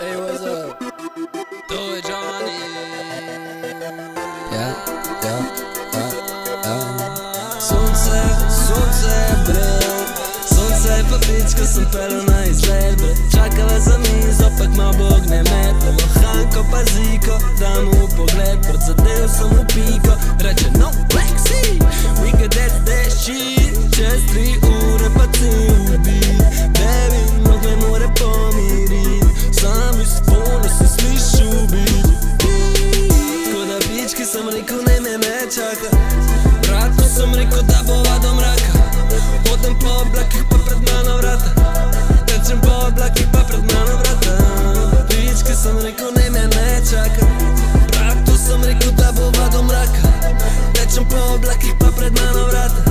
Hey, what's up? Do it, Johnny. Ja. Sunce bre. Sunce je pa pička, sem pelil na izlet bre. Čakala za mizo, pak ma Bog ne metla. Lohanko pa ziko, da mu pogled. Zadev sem v piko, reče no flexi. We can dance that shit. Čez 3 ure pa ti ubit. Baby, nog me more pomirit. Sam iz fona si slišu bit. Ko da pički sem rekel, ne me čaka. Vratno sem rekel, da bova do mraka. Hodem po oblakih pa pred mano vrata. Tečem po oblakih pa pred mano vrata. Pički sem rekel, ne me čaka. Vratno sem rekel, da bova do mraka. Tečem po oblakih pa pred mano vrata.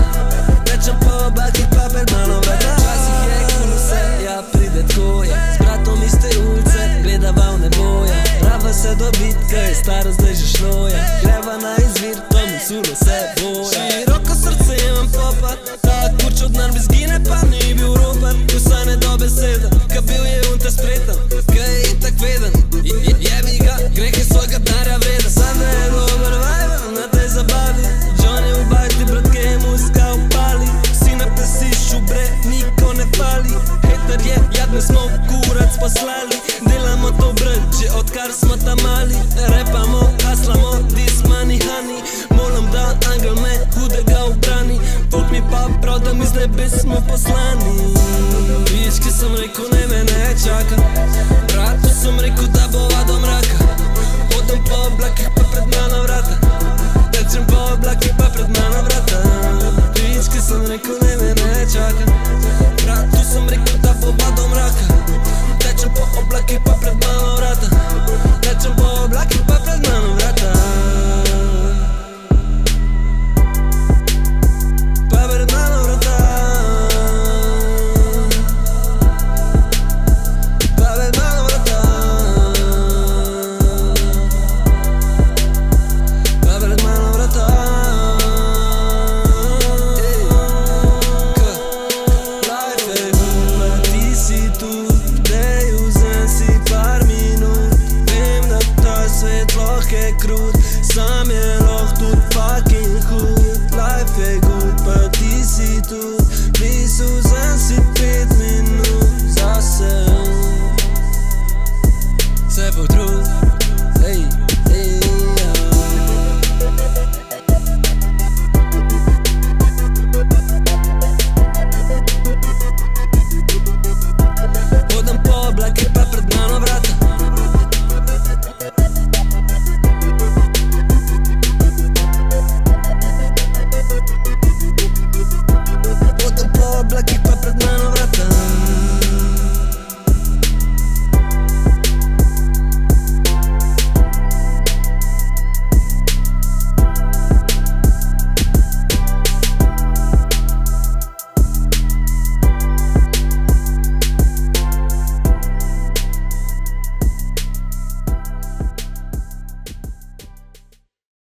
Tečem po oblakih pa pred mano vrata. Včasih je cool vse, ja pride tako je. S bratom iste ulice, gledava v neboje. Rava se do bitka, je staro zdaj že šlo je. Greva na izvir, tomu sulo se boje. Široko srce imam popa, tak kurč od narbi zgine pa ni bil ropan. Vsaj ne do beseda, ka bil je unte spretan. Ka je itak veden, jebi ga, grehe svojega denarja vreden. Sada je dober vibe na tej zabavi. Johnny v bajti, bratke je muzika upali. Vsi na plesišu bre, niko ne fali. Hater je, jadni smo kurac poslali. Delamo to brat, že odkar smo tam mali. Repamo, haslamo, this money honey. Molim da angel me hudega obrani. Bog mi pa prav, da mi z nebes smo poslani. Pički sem rekel, ne me ne čaka. Bratu sem rekel, da bova do mraka. Hodem po oblakih pa pred mano vrata. Tečem po oblakih pa pred mano vrata. Pički sem rekel, ne me ne čaka. Bratu sem rekel, da bova do mraka. Tečem po oblakih pa pred mano vrata. Tečem po oblakih pa pred mano vrata. Pa pred mano vrata. Pa pred mano vrata. Pa pred mano vrata. Life je hula, ti si tu. Dej vzem si par minut. Vem, da ta svet lahko je krut. Sam je lahko tudi fucking hud. Life je good, pa ti si tu. Please vzem si 5 minut zase. Se potrud, ej.